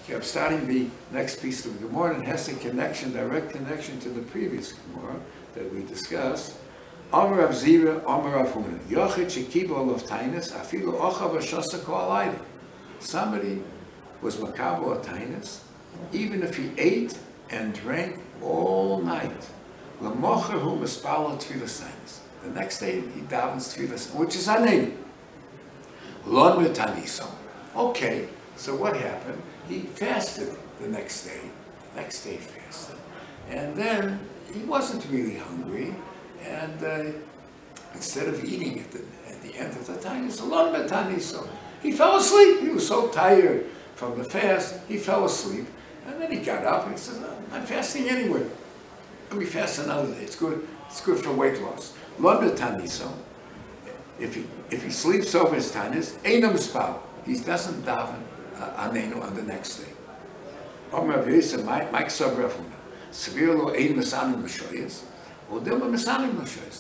Okay, I'm starting the next piece of the Gemara, and it has a connection, direct connection to the previous Gemara that we discussed. Amar Rav Zira, Amar Rav Huna, Yochid shekibol of tainus, afilu ochav hashasa kol halayla. Somebody was makabo of tainus, even if he ate and drank all night. L'mocher hu mispalo tfilas tainus. The next day he davens tfilas, which is anenu. Lon metaniso. Okay, so what happened? He fasted the next day. The next day he fasted. And then he wasn't really hungry. And instead of eating at the end of the time, he fell asleep. He was so tired from the fast, he fell asleep. And then he got up and he said, no, I'm fasting anyway. Let me fast another day. It's good for weight loss. If he sleeps over his tanis, einam mispal. He doesn't daven anenu on the next day.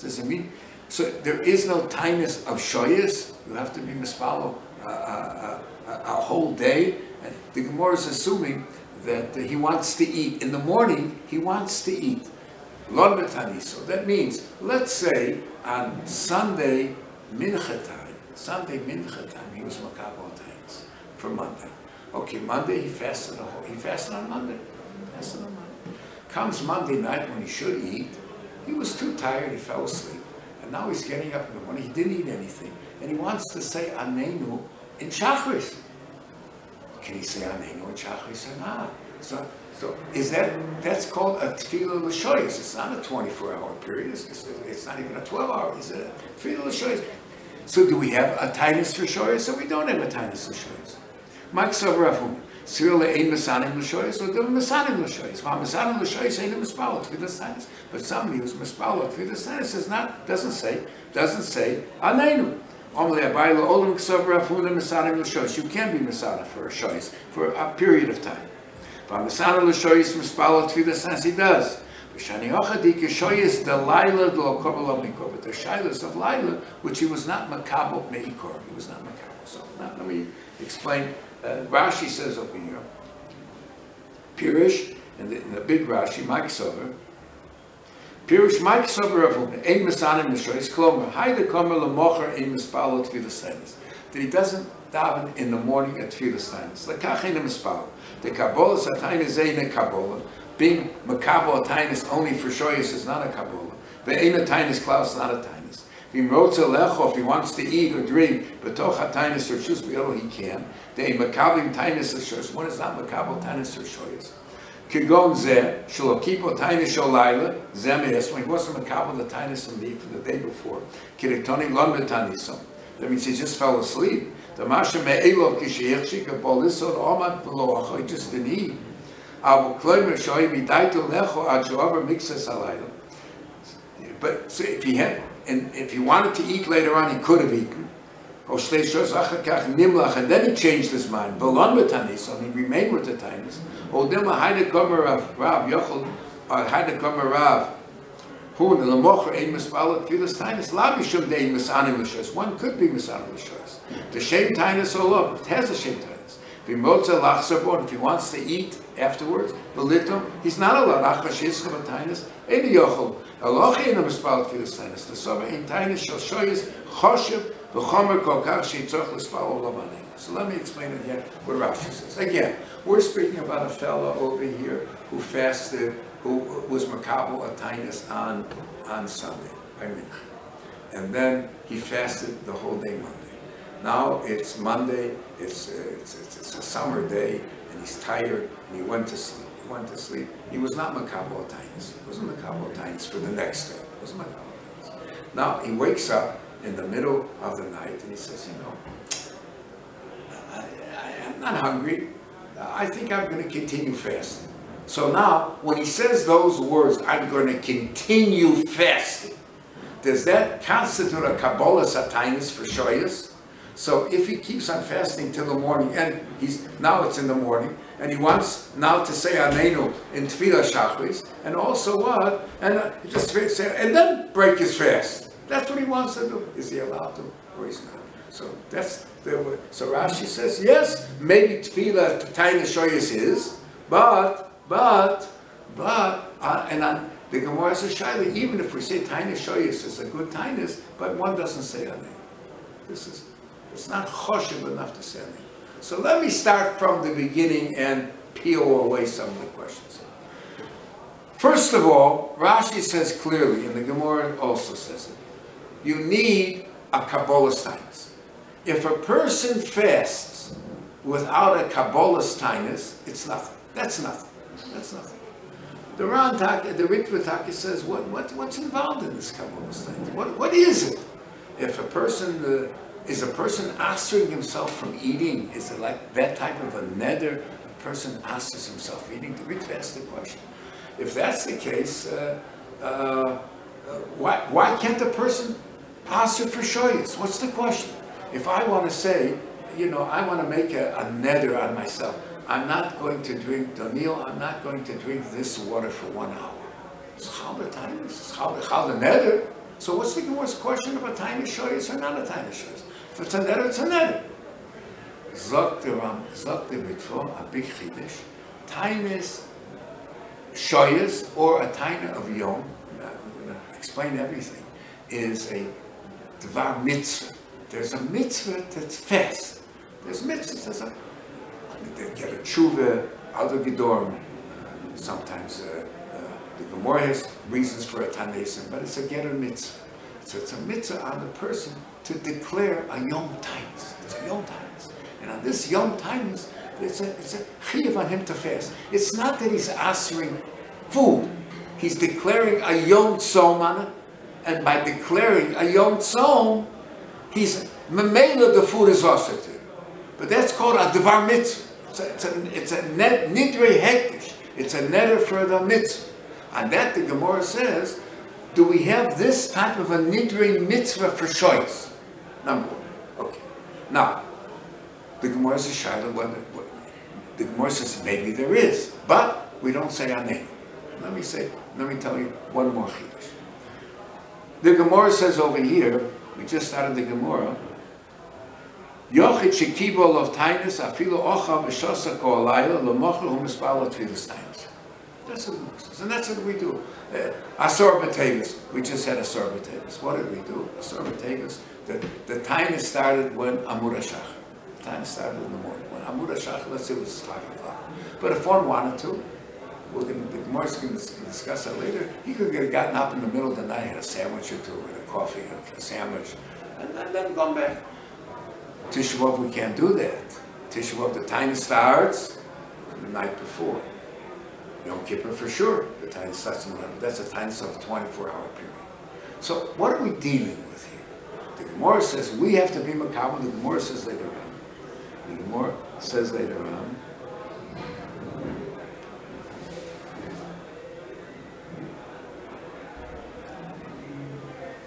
Does it mean, so there is no tainus of shoyas? You have to be mispalo a whole day? And the Gemara is assuming that he wants to eat. In the morning, he wants to eat. Lon betaniso. That means, let's say on Sunday mincha time, he was makabo tainus for Monday. Okay, Monday he fasted on Monday. Comes Monday night when he should eat, he was too tired, he fell asleep. And now he's getting up in the morning, he didn't eat anything, and he wants to say Anenu in Shachris. Can he say Anenu in Shachris or not? So is that's called a Tefillah L'Shoyes. It's not a 24-hour period, it's not even a 12-hour, it's a Tefillah L'Shoyes. So do we have a tainus for Shoyes, or we don't have a tainus for Shoyes? Mike Savrafun. But somebody who's mispalot tfilas doesn't say anenu. You can be misana for a shoyis for a period of time. But misana l'shoyis mispalot tfilas he does. But the shilas of Laila, which he was not makabel meikor, he was not makabel. So let me explain. Rashi says over here, Pirish, and the big Rashi, Mike Sover, Pirish, Mike Sover of Ein Mesanim Mishoyis, Klomer, Haida Komer Lamocher Ein Mispalo Tfilas Tainus. That he doesn't daven in the morning at Tfilas Tainus. Lekach Ein Mispalo. The Kabbalah Satainus Ein Kabbalah. Being Makabo Tainus only for Shoyis is not a Kabbalah. The Ein Tainus Klaus is not a Tainus. If he wants to eat or drink, betoch hatainus or shus b'yolo he can. They makablim tainus or shus. One is not makabel tainus or shoyes. Kigon zeh shelo kipo tainus sholayla zemes when he wasn't makabel the tainus from the day before. Kiritoni lon betanisom. That means he just fell asleep. The masha me'elov kishiyechshik abolisod omad beloach. He just didn't eat. Avu kloim shoy b'daito lecho ad shoaver mixes halayla. But so if he wanted to eat later on, he could have eaten. And then he changed his mind. So he remained with the tainus. One could be misanim. The shame tainus or love, it has a shame tainus. If he wants to eat afterwards, he's not allowed. Allah in a mispal tfilas tainus. The sober in tainus shall show you choshev v'chomer kol kach sheitzach l'spal olavanei. So let me explain it again what Rashi says. Again, we're speaking about a fellow over here who fasted, who was makabel a tainus on Sunday, by mincha, and then he fasted the whole day Monday. Now it's Monday. It's a summer day, and he's tired, and he went to sleep. He was not makabel tainus. He wasn't makabel tainus for the next day. He wasn't makabel tainus. Now he wakes up in the middle of the night and he says, I'm not hungry. I think I'm going to continue fasting. So now, when he says those words, I'm going to continue fasting, does that constitute a kabbalah tainus for shoyas? So if he keeps on fasting till the morning, and now it's in the morning, and he wants now to say Anenu in Tefillah Shachris, and also what? And just say, and then break his fast. That's what he wants to do. Is he allowed to, or he's not? So that's the, so Rashi says, yes, maybe tefillah Taina Shoyes is, but and on the Gemara says Shaila, even if we say Taina Shoyes is a good Tainis, but one doesn't say Amen. It's not choshev enough to say Amen. So let me start from the beginning and peel away some of the questions. First of all, Rashi says clearly, and the Gemara also says it, you need a Kabbalah's Tainus. If a person fasts without a Kabbalah's Tainus, it's nothing. That's nothing. That's nothing. The Ritva Taka says, what's involved in this Kabbalah's Tainus? What is it? If a person is a person answering himself from eating, is it like that type of a neder? A person answers himself eating. The Ritva asks the question. If that's the case, why can't a person answer for shoyes? What's the question? If I want to say, I want to make a neder on myself. I'm not going to drink the meal. I'm not going to drink this water for 1 hour. It's how the time is. It's how the neder. So what's the Gemara's question of a time of shoyes or not a time of shoyes? If it's a neder, it's a neder. Zok the Ritva, a big chiddush. Time is shoyes or a taina of yom, I'm going to explain everything, is a dvar mitzvah. There's a mitzvah that's fast. There's mitzvahs. They get a tshuva, other gedorim. Sometimes the Gemara has reasons for a tanesim, but it's a getter mitzvah. So it's a mitzvah on the person to declare a yom tainus. It's a yom tainus. And on this yom tainus, it's a chiyuv on him to fast. It's not that he's answering food. He's declaring a yom tzom on it, and by declaring a yom tzom, he's memela the food is also to. But that's called a devar mitzvah. It's a nidrei hektish. It's a neder for the mitzvah. And that the Gemara says, do we have this type of a nidrei mitzvah for shoyes? Number one. Okay. Now, the Gemara says Shaila, the Gemara says maybe there is, but we don't say amen. Let me tell you one more chiddush. The Gemara says over here, we just started the Gemara, Yochid shekibol of tainus afilu ochav v'shosa ko alayla l'mochel hu mispal atfilas tainus. That's what the Gemara says, and that's what we do. Asor b'tevis. We just had Asor b'tevis. What did we do? Asor b'tevis. The tainus started when Amud HaShachar. The tainus started in the morning. When Amud HaShachar, let's say it was 5 o'clock. But if one wanted to, the Gemara is going to discuss that later. He could have gotten up in the middle of the night, had a sandwich or two, with a coffee, a sandwich, and then gone back. Tisha B'Av, we can't do that. Tisha B'Av, the time starts the night before. Yom Kippur for sure, the time starts in the night. That's a time of a 24-hour period. So what are we dealing with here? The Gemara says we have to be makabel. The Gemara says later on. The Gemara says later on.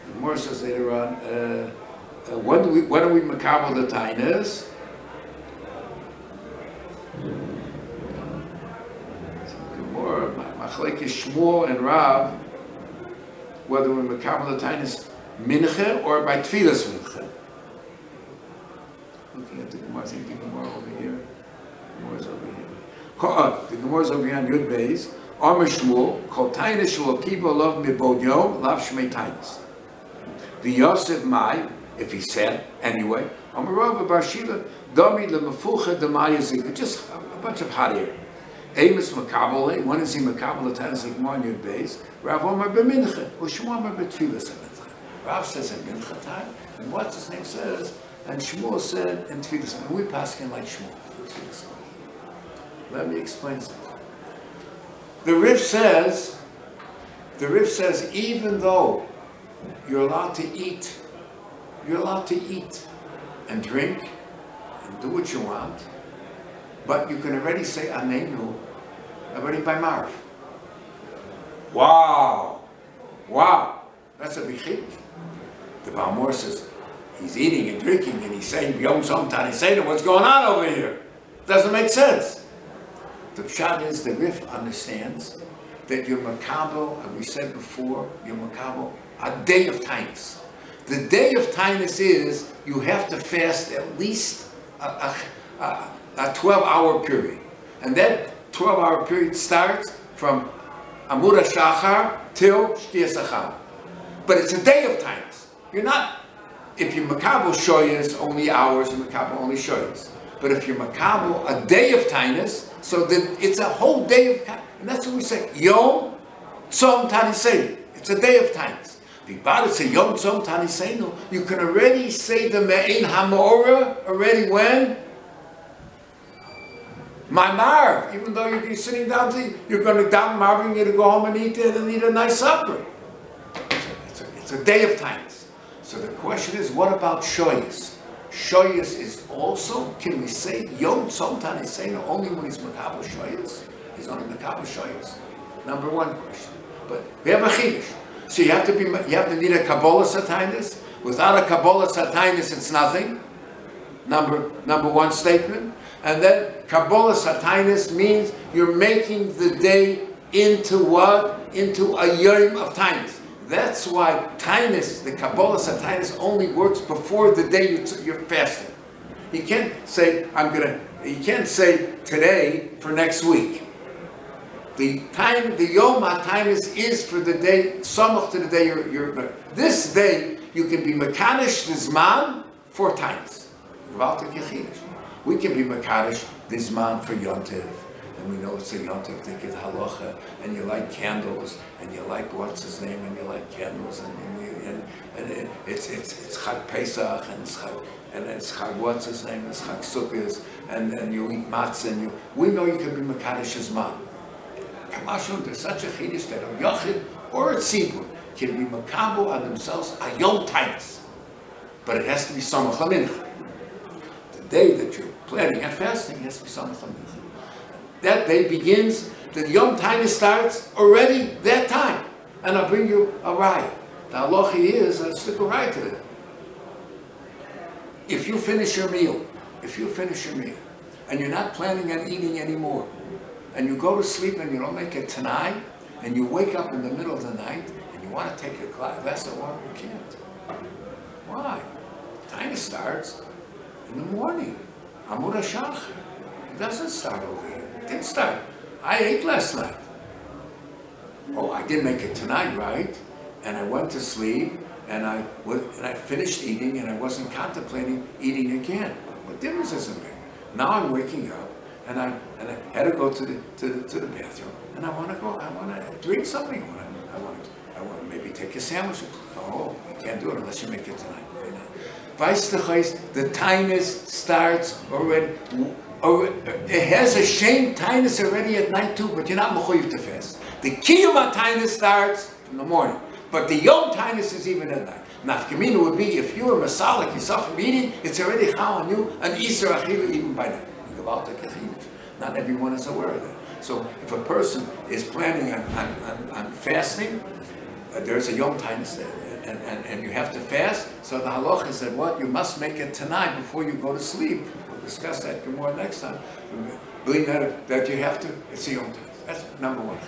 The Gemara says later on. When do we makabel the tainus? Gemara, Machlekes Shmuel and Rav, whether we makabel the tainus mincha or by tfilas mincha. Looking at the Gemara, I think the Gemara over here. The Gemara's over here. The Gemara's over here on Yud Beis. Amar Shmuel, kol tainus shelo kibo lov mibod yom lav shmei tainus. V'yosef mai. If he said anyway, Amarava Barshila, Dami Lemafucha Damayazik, just a bunch of hot air. Amos Makabale, when is he Makabale Tazik Monyud Bays? Rav Omar Bemincha, Ushmama Betfilas Mincha. Rav says in Mincha time, and what's his name says, and Shmuel said in Tfilas. And we pass him like Shmuel. Let me explain something. The Rif says, even though you're allowed to eat and drink and do what you want, but you can already say Amenu already by Marv. Wow, that's a big chiddush. The Baal Mor says he's eating and drinking and he's saying Yom Somtani Seder, what's going on over here? Doesn't make sense. The pshat is the Rif understands that you're makabel, and we said before, you're makabel a day of tainus. The day of Tainus is you have to fast at least a 12-hour period. And that 12-hour period starts from Amud HaShachar till Shkias Achar. But it's a day of Tainus. You're not, if you're Makabel Shoyas, only hours, you're Makabel only Shoyas. But if you're Makabel a day of Tainus, so then it's a whole day of Tainus. And that's what we say, Yom Tzom Tanisenu. It's a day of Tainus. If you say Yom Tzom Tanisenu, you can already say the Me'ein HaMorah already when? My Marv, even though you're sitting down, you're going to down Marvin, you're going to go home and eat it and eat a nice supper. It's a day of Tainus. So the question is, what about Shoyas? Shoyas is also, can we say Yom Tzom Tanisenu only when he's Makabel Shoyas? He's only Makabel Shoyas. Number one question. But we have a Chidush. So you have to need a Kabbalah Satainus. Without a Kabbalah Satainus, it's nothing. Number one statement. And then Kabbalah Satainus means you're making the day into what? Into a Yom of Tainus. That's why Tainus, the Kabbalah Satainus, only works before the day you're fasting. You can't say, you can't say today for next week. The Yom HaTainus is for the day, samach to the day you're this day, you can be Mekadosh the Zman for Tainus. We can be Mekadosh the Zman for Yom Tov. And we know it's a Yom Tov, think it's halacha, and you like candles, and you like what's his name, and you like candles, and it's Chag Pesach, and it's Chag what's his name, it's Chag Sukkot, and you eat matzah, we know you can be Mekadosh Zman. Kamashon, there's such a chiddush that a Yochid or a Tzibur can be Makabel on themselves a Yom Tainus. But it has to be Samach LaMincha. The day that you're planning and fasting has to be Samach LaMincha. That day begins, the Yom Tainus starts already that time. And I'll bring you a raya. The halacha is, I'll stick a raya to that. If you finish your meal, and you're not planning on eating anymore, and you go to sleep and you don't make it tonight, and you wake up in the middle of the night, and you want to take a glass of water, you can't. Why? Tainus starts in the morning. Amud HaShachar. It doesn't start over here. It didn't start. I ate last night. Oh, I didn't make it tonight, right? And I went to sleep, and I finished eating, and I wasn't contemplating eating again. What difference does it make? Now I'm waking up, and I had to go to the bathroom, and I want to drink something. I want to maybe take a sandwich. Oh, you can't do it unless you make it tonight. Right now. The Tainus starts already. It has a shame Tainus already at night too, but you're not mechuyev to fast. The Kiyum Tainus starts in the morning, but the Yom Tainus is even at night. Nafkamina would be if you were masalik yourself from eating, it's already chal on you, an Isser Achilu even by night. Not everyone is aware of that. So if a person is planning on fasting, there's a Yom Tainus there, and you have to fast. So the halacha said, what? You must make it tonight before you go to sleep. We'll discuss that more next time. Believe that you have to. It's a Yom Tainus. That's number one.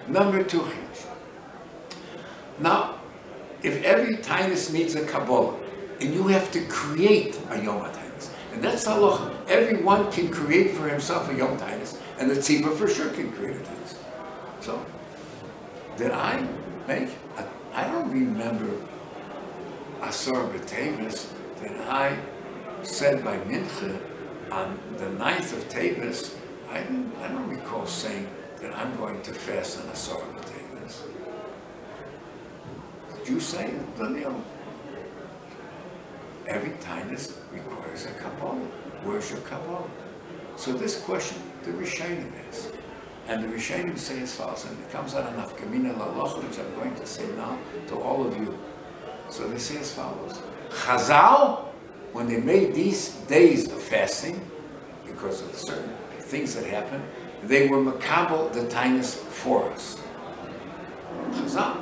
Number two. Now, if every Tainus needs a Kabbalah, and you have to create a Yom Tainus, and that's the halacha. Everyone can create for himself a Yom Tainus, and the Tzibur for sure can create a Tainus. So, did I make? I don't remember Asar B'Tevis that I said by Mincha on the 9th of Tevis. I don't recall saying that I'm going to fast on Asar B'Tevis. Did you say it, Daniel? Every Tainus requires a Kabbalah. Where's your Kabbalah? So this question, the Rishonim is. And the Rishonim say as follows, and it comes out of Nafkamina Laloch, which I'm going to say now to all of you. So they say as follows. Chazal, when they made these days of fasting, because of certain things that happened, they were makabel the Tainus for us. Chazal,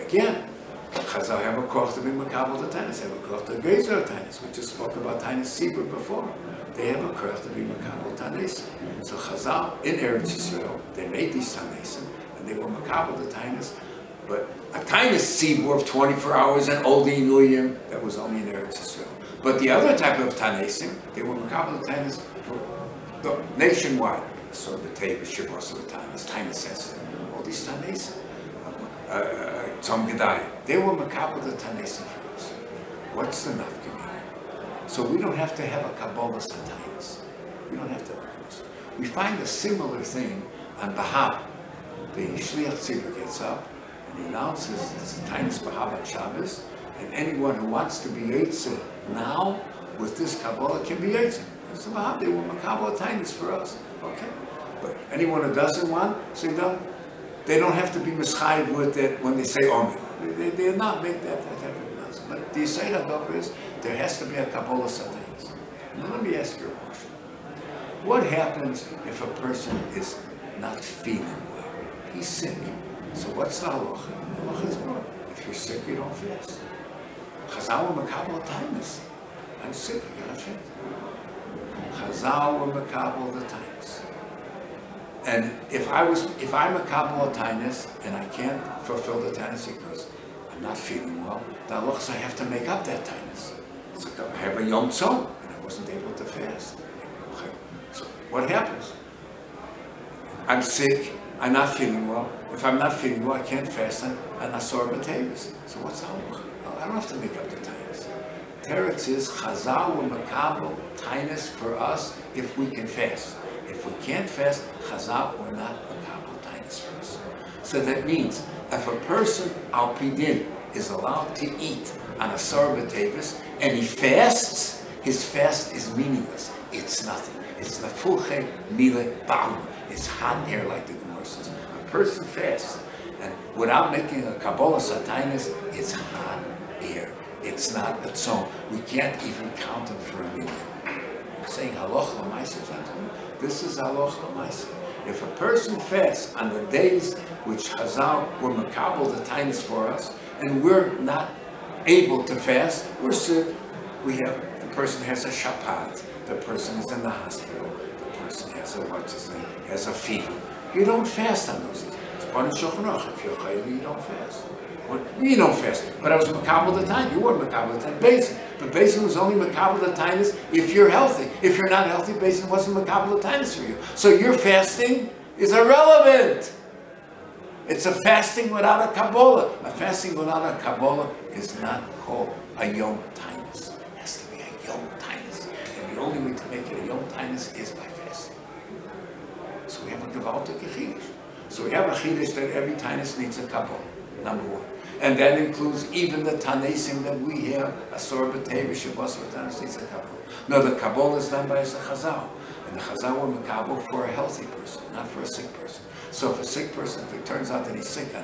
again, Chazal have a koch to be makabel the Tainus, have a koch to gezer Tainus. We just spoke about Tainus Sibur before. They have a koch to be makabel Tainus. So Chazal in Eretz Yisrael, they made these Tainus, and they were makabel the Tainus But a tiny tzibur of 24 hours and Oldi Nuyim, that was only in Eretz Yisrael. But the other type of Tanesim, they were Makabel Tanis for the nationwide. So the Teva, Shabbos of the Tanis, Tanis Esther, all these Tanesim. Tzom Gedai, they were Makabel the Tanesim for us. What's the nafkamina? So we don't have to have a Kabbalah Tanis. We don't have to have this. We find a similar thing on Bahab. The Shliach Tzibur gets up and he announces it's the Tanis Bahab on Shabbos, and anyone who wants to be Yitzhak now with this Kabbalah can be Yitzhak. It's the Bahab, they were Makabel Tanis for us. Okay. But anyone who doesn't want, say no. They don't have to be mischayiv with it when they say Omer. They're not make that type of announcement. But the Yisrael Adok is there has to be a Kabbalah Satanis. Now let me ask you a question. What happens if a person is not feeling well? He's sick. So what's the halacha? The halacha is what? If you're sick, you don't fast. Chazal were Makabel Tanis. I'm sick, I gotta fast. Chazal were Makabel the Tanis. And if I'm a Kabbalah Tainus and I can't fulfill the Tainus because I'm not feeling well, the halacha I have to make up that Tainus. It's like I have a Yom Tzom and I wasn't able to fast. So what happens? I'm sick, I'm not feeling well. If I'm not feeling well, I can't fast on Asor B'Tevis. So what's the halacha? I don't have to make up the Tainus. Teretz is Chazal wa Makabel Tainus for us if we can fast. If we can't fast, Chazal or not, Makabel Tainus for us. So that means if a person, Al Pidin, is allowed to eat on Asar B'Tevis and he fasts, his fast is meaningless. It's nothing. It's Nafuche Mile Ba'um. It's hot air, like the Gemara says. A person fasts, and without making a Kabbalah Satanis, it's hot air. It's not a tzom. We can't even count him for a minute. I'm saying haloch l'maisa, gentlemen. This is haloch l'maisa. If a person fasts on the days which Chazal were makabel the tainus for us, and we're not able to fast, we're sick. The person has a shapat. The person is in the hospital. The person has has a fever. You don't fast on those days. It's Baruch Shulchan Aruch. If you're chayil, you don't fast. You don't fast. But I was makabel the time. You weren't makabel the time. Basin. But Basin was only makabel the time if you're healthy. If you're not healthy, Basin wasn't makabel the time for you. So your fasting is irrelevant. It's a fasting without a Kabbalah. A fasting without a Kabbalah is not called a Yom Tainus. It has to be a Yom Tainus. And the only way to make it a Yom Tainus is by fasting. So we have a Gevaldik Chidush. So we have a Chidush that every Tainus needs a Kabbalah, number one. And that includes even the Tanesim that we have, Asor B'Tevis, Shabbos B'Tanis needs a Kabbalah. No, the Kabbalah is done by a Chazal. And the Chazal were Makabel for a healthy person, not for a sick person. So if a sick person, if it turns out that he's sick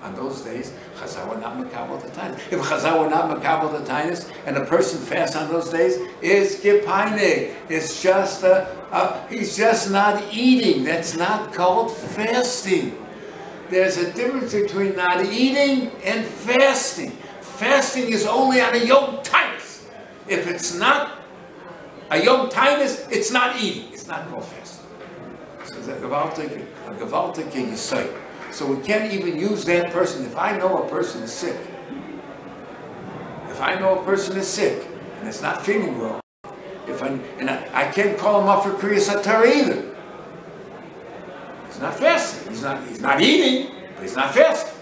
on those days, Chazal were not Makabel the Tainus. If Chazal were not Makabel the Tainus, and a person fasts on those days, it's Gepainik. It's just, he's just not eating. That's not called fasting. There's a difference between not eating and fasting. Fasting is only on a Yom Tainus. If it's not a Yom Tainus, it's not eating. It's not called fasting. So it's a Gevaldik Yisai. So we can't even use that person. If I know a person is sick, and is not feeling well, I can't call him up for Kriyas HaTorah either. He's not fasting. He's not eating, but he's not fasting.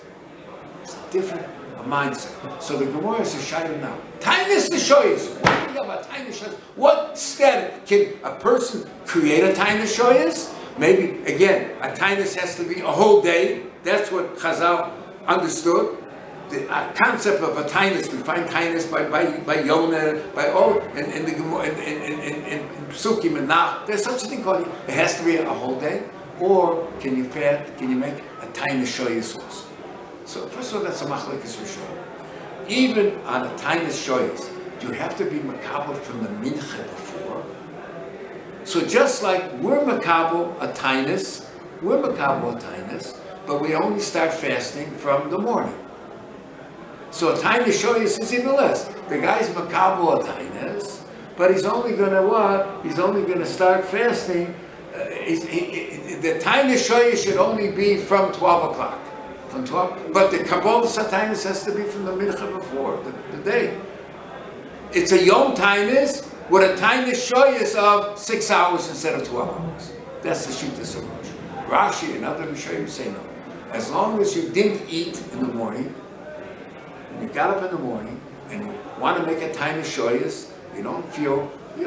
It's a different mindset. So the Gemara is a shayla now. Tainus Neshoyos. What do you have about Tainus Neshoyos? What status can a person create a Tainus Neshoyos? Maybe again, a Tainus has to be a whole day. That's what Chazal understood. The concept of a Tainus, we find Tainus by Yonah, by all in the Gemara in Psukim and Nach. There's such a thing called it has to be a whole day. Or can you make a Tainus Shoyos also? So first of all, that's a machlekes rishon. Even on a Tainus Shoyos, do you have to be makabel from the mincha before? So just like we're makabel a Tainus, but we only start fasting from the morning. So a Tainus Shoyos is even less. The guy's makabel a Tainus, but he's only going to what? He's only going to start fasting. The Tainus Shoyos should only be from 12 o'clock. from 12. But the Kabbalah Tainus has to be from the mincha before, the day. It's a Yom Tainus with a Tainus Shoyas of 6 hours instead of 12 hours. That's the Shittas of Rosh. Rashi and other Rishonim say no. As long as you didn't eat in the morning, and you got up in the morning, and you want to make a Tainus Shoyas, you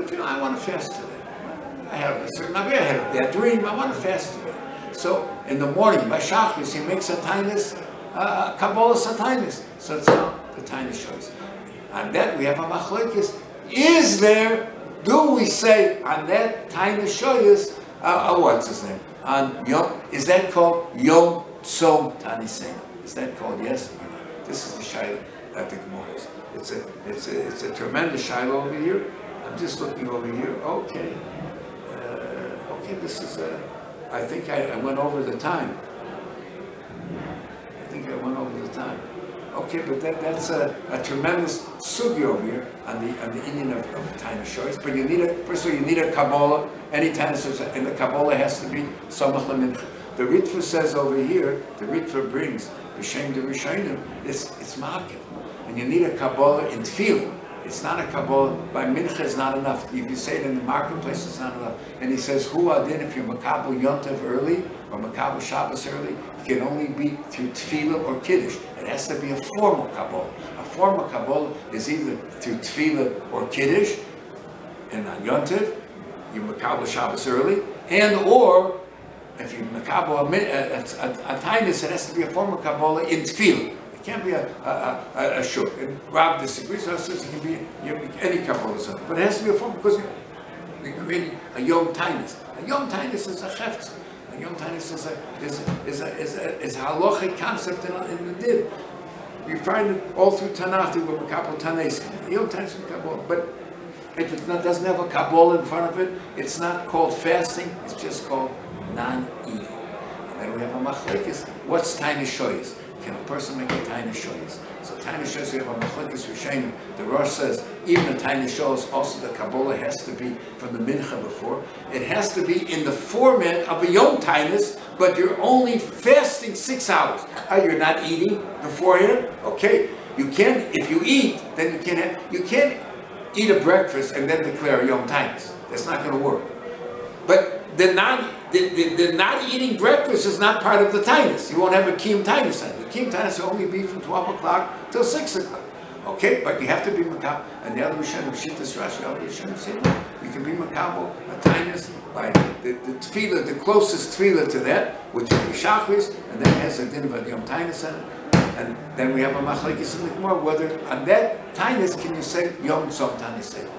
feel, I want to fast today. I had a bad dream, I want to fast today. So in the morning, by Shachris, he makes a Tainus, Kabbalah Tainus. So it's not the Tainus Shoyas. On that we have a machlokes. Is there? Do we say on that Tainus Shoyas? What's his name? On Yom? Is that called Yom Tzom Tanisena? Is that called yes or no? This is the shayla that the Gemara is. It's a tremendous shayla over here. I'm just looking over here. Okay. Okay. This is I think I went over the time. Okay, but that's a tremendous sugi over here on the Indian of Tainus Shoyas. But you need first of all, you need a Kabbalah. Any Tainus, and the Kabbalah has to be Samach LaMincha. The Ritva says over here, the Ritva brings B'Shem de Rishonim, it's Ma'akev. And you need a Kabbalah in Tefillah. It's not a Kabbalah, by Mincha is not enough. If you say it in the marketplace, it's not enough. And he says, Hu Adin, if you're Makabel Yontev early, or Makabel Shabbos early, it can only be through Tefillah or Kiddush. It has to be a formal Kabbalah. A formal Kabbalah is either through Tefillah or Kiddush, and on Yontev, you Makabel Shabbos early, and or, if you Makabel a Tainus, it has to be a formal Kabbalah in Tefillah. It can't be a shul. And Rav disagrees. Rav says it can be any Kabbalah, but it has to be a form because you're creating a Yom Tainus. A Yom Tainus is a chefetz. A Yom Tainus is a halachic concept in the Dib. You find it all through Tanakh, through Makabel Tanes. Yom Tainus is Kabbalah, but if it doesn't have a Kabbalah in front of it, it's not called fasting. It's just called non-eating. And then we have a machlekes. What's Tainus Shoyas? Can a person make a Tainus Shoyas? So Tainus Shoyas, we have a machlekes Rishonim. The Rosh says even a Tainus Shoyas, also the Kabbalah has to be from the Mincha before. It has to be in the format of a Yom Tainus, but you're only fasting 6 hours. You're not eating beforehand. Okay, you can. If you eat, then you can't eat a breakfast and then declare a Yom Tainus. That's not going to work. But the not eating breakfast is not part of the Tainus. You won't have a Kiyum Tainus. The Kiyum Tainus will only be from 12 o'clock till 6 o'clock. Okay, but you have to be Makabel. And the other Rishonim, Shittas Rashi, the other Rishonim say no. You can be Makabel, a Tainus, by the tefillah, the closest tefillah to that, which is the Shachris, and then has a din of a Yom Tainus in it. And then we have a machlekes in the Gemara, whether on that Tainus can you say Yom Tzom Tanisena.